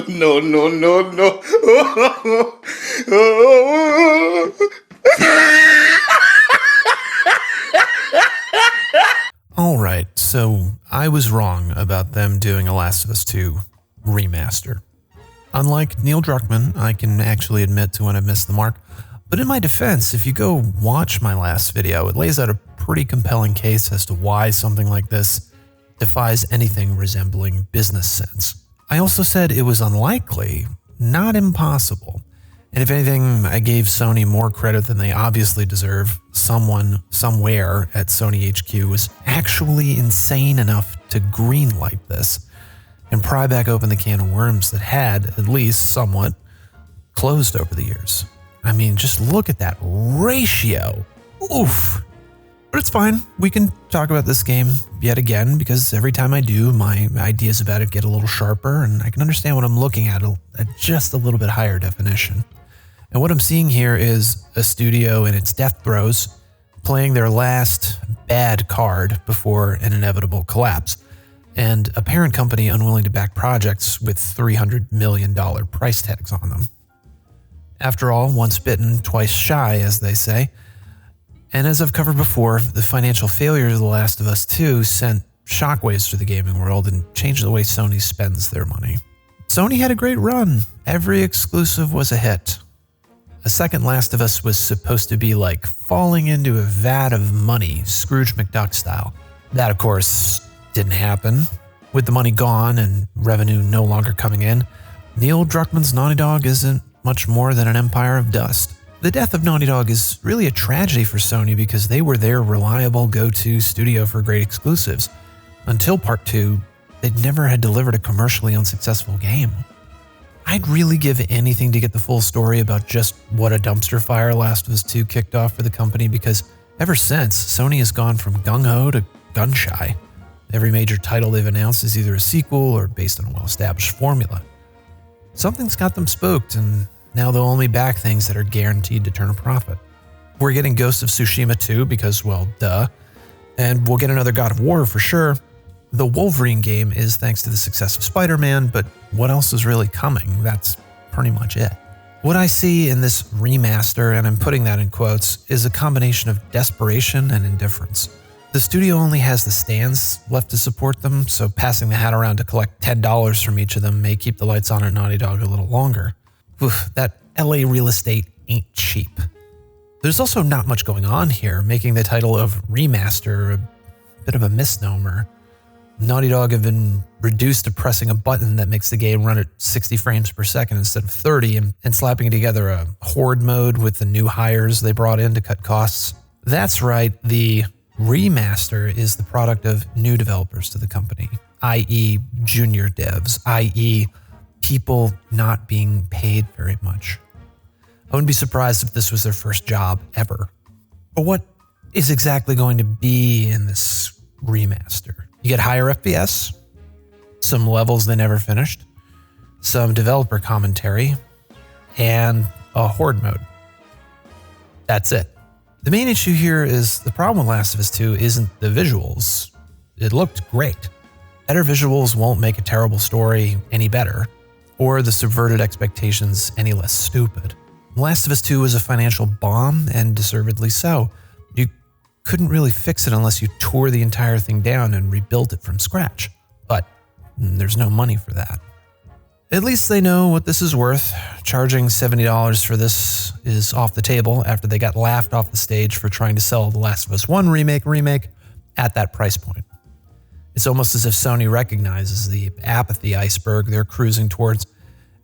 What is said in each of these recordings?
No, no, no, no. Alright, so I was wrong about them doing a Last of Us 2 remaster. Unlike Neil Druckmann, I can actually admit to when I've missed the mark, but in my defense, if you go watch my last video, it lays out a pretty compelling case as to why something like this defies anything resembling business sense. I also said it was unlikely, not impossible. And if anything, I gave Sony more credit than they obviously deserve. Someone, somewhere at Sony HQ was actually insane enough to greenlight this and pry back open the can of worms that had, at least somewhat, closed over the years. I mean, just look at that ratio. Oof. But it's fine. We can talk about this game yet again, because every time I do, my ideas about it get a little sharper, and I can understand what I'm looking at just a little bit higher definition. And what I'm seeing here is a studio in its death throes, playing their last bad card before an inevitable collapse, and a parent company unwilling to back projects with $300 million price tags on them. After all, once bitten, twice shy, as they say. And as I've covered before, the financial failure of The Last of Us 2 sent shockwaves through the gaming world and changed the way Sony spends their money. Sony had a great run. Every exclusive was a hit. A second Last of Us was supposed to be like falling into a vat of money, Scrooge McDuck style. That, of course, didn't happen. With the money gone and revenue no longer coming in, Neil Druckmann's Naughty Dog isn't much more than an empire of dust. The death of Naughty Dog is really a tragedy for Sony because they were their reliable go-to studio for great exclusives. Until Part 2, they'd never had delivered a commercially unsuccessful game. I'd really give anything to get the full story about just what a dumpster fire Last of Us 2 kicked off for the company, because ever since, Sony has gone from gung-ho to gun-shy. Every major title they've announced is either a sequel or based on a well-established formula. Something's got them spooked, and now they'll only back things that are guaranteed to turn a profit. We're getting Ghost of Tsushima 2 because, well, duh. And we'll get another God of War for sure. The Wolverine game is thanks to the success of Spider-Man, but what else is really coming? That's pretty much it. What I see in this remaster, and I'm putting that in quotes, is a combination of desperation and indifference. The studio only has the stands left to support them, so passing the hat around to collect $10 from each of them may keep the lights on at Naughty Dog a little longer. Oof, that LA real estate ain't cheap. There's also not much going on here, making the title of Remaster a bit of a misnomer. Naughty Dog have been reduced to pressing a button that makes the game run at 60 frames per second instead of 30 and slapping together a horde mode with the new hires they brought in to cut costs. That's right, the Remaster is the product of new developers to the company, i.e. junior devs, i.e. people not being paid very much. I wouldn't be surprised if this was their first job ever. But what is exactly going to be in this remaster? You get higher FPS, some levels they never finished, some developer commentary, and a horde mode. That's it. The main issue here is the problem with Last of Us 2 isn't the visuals. It looked great. Better visuals won't make a terrible story any better, or the subverted expectations any less stupid. Last of Us 2 was a financial bomb, and deservedly so. You couldn't really fix it unless you tore the entire thing down and rebuilt it from scratch. But there's no money for that. At least they know what this is worth. Charging $70 for this is off the table after they got laughed off the stage for trying to sell The Last of Us 1 remake at that price point. It's almost as if Sony recognizes the apathy iceberg they're cruising towards,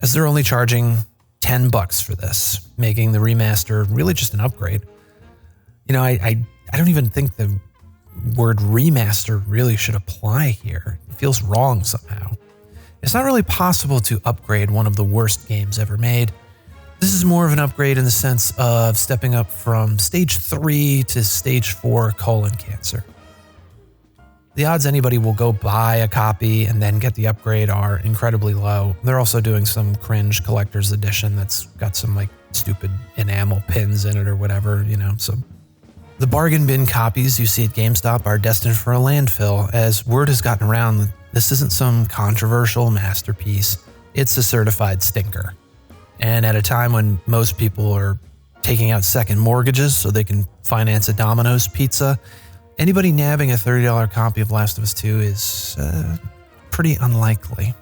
as they're only charging $10 for this, making the remaster really just an upgrade. You know, I don't even think the word remaster really should apply here. It feels wrong somehow. It's not really possible to upgrade one of the worst games ever made. This is more of an upgrade in the sense of stepping up from stage 3 to stage 4 colon cancer. The odds anybody will go buy a copy and then get the upgrade are incredibly low. They're also doing some cringe collector's edition that's got some like stupid enamel pins in it or whatever, you know, so. The bargain bin copies you see at GameStop are destined for a landfill, as word has gotten around This isn't some controversial masterpiece. It's a certified stinker. And at a time when most people are taking out second mortgages so they can finance a Domino's pizza, anybody nabbing a $30 copy of Last of Us 2 is pretty unlikely.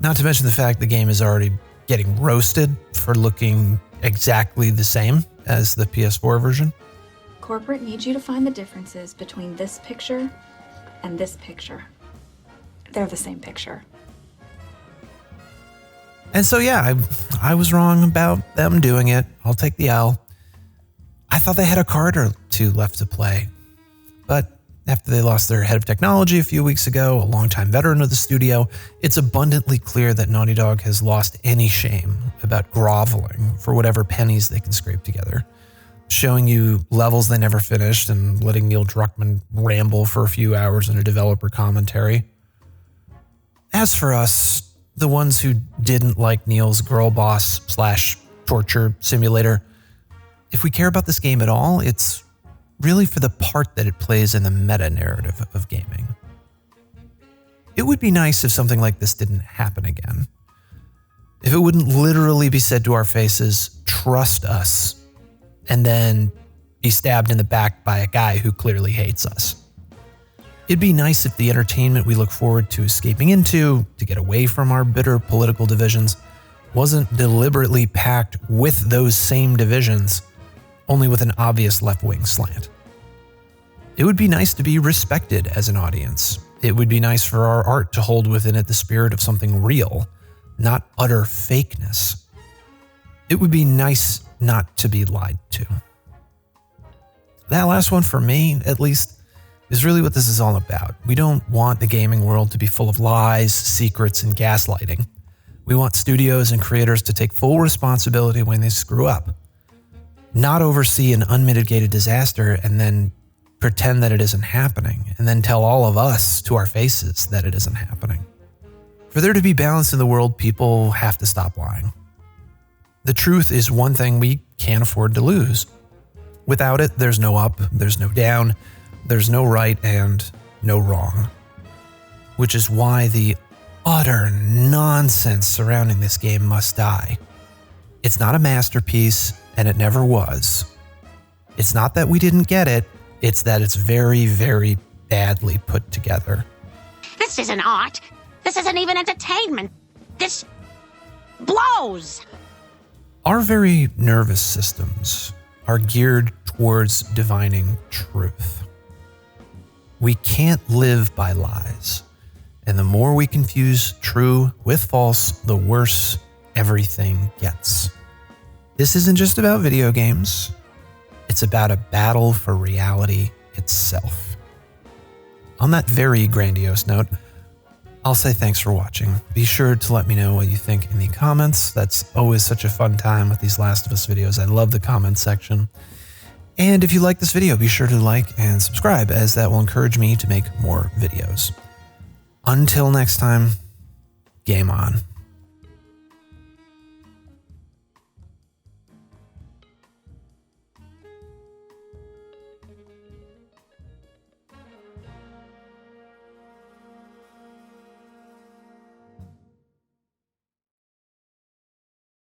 Not to mention the fact the game is already getting roasted for looking exactly the same as the PS4 version. Corporate needs you to find the differences between this picture and this picture. They're the same picture. And so, yeah, I was wrong about them doing it. I'll take the L. I thought they had a card or two left to play. But after they lost their head of technology a few weeks ago, a longtime veteran of the studio, it's abundantly clear that Naughty Dog has lost any shame about groveling for whatever pennies they can scrape together. Showing you levels they never finished and letting Neil Druckmann ramble for a few hours in a developer commentary. As for us, the ones who didn't like Neil's girl boss / torture simulator, if we care about this game at all, it's really for the part that it plays in the meta-narrative of gaming. It would be nice if something like this didn't happen again. If it wouldn't literally be said to our faces, trust us, and then be stabbed in the back by a guy who clearly hates us. It'd be nice if the entertainment we look forward to escaping into, to get away from our bitter political divisions, wasn't deliberately packed with those same divisions, only with an obvious left-wing slant. It would be nice to be respected as an audience. It would be nice for our art to hold within it the spirit of something real, not utter fakeness. It would be nice not to be lied to. That last one, for me, at least, is really what this is all about. We don't want the gaming world to be full of lies, secrets, and gaslighting. We want studios and creators to take full responsibility when they screw up. Not oversee an unmitigated disaster and then pretend that it isn't happening, and then tell all of us to our faces that it isn't happening. For there to be balance in the world, people have to stop lying. The truth is one thing we can't afford to lose. Without it, there's no up, there's no down, there's no right and no wrong. Which is why the utter nonsense surrounding this game must die. It's not a masterpiece, and it never was. It's not that we didn't get it, it's that it's very, very badly put together. This isn't art. This isn't even entertainment. This blows. Our very nervous systems are geared towards divining truth. We can't live by lies, and the more we confuse true with false, the worse everything gets. This isn't just about video games. It's about a battle for reality itself. On that very grandiose note, I'll say thanks for watching. Be sure to let me know what you think in the comments. That's always such a fun time with these Last of Us videos. I love the comment section. And if you like this video, be sure to like and subscribe, as that will encourage me to make more videos. Until next time, game on.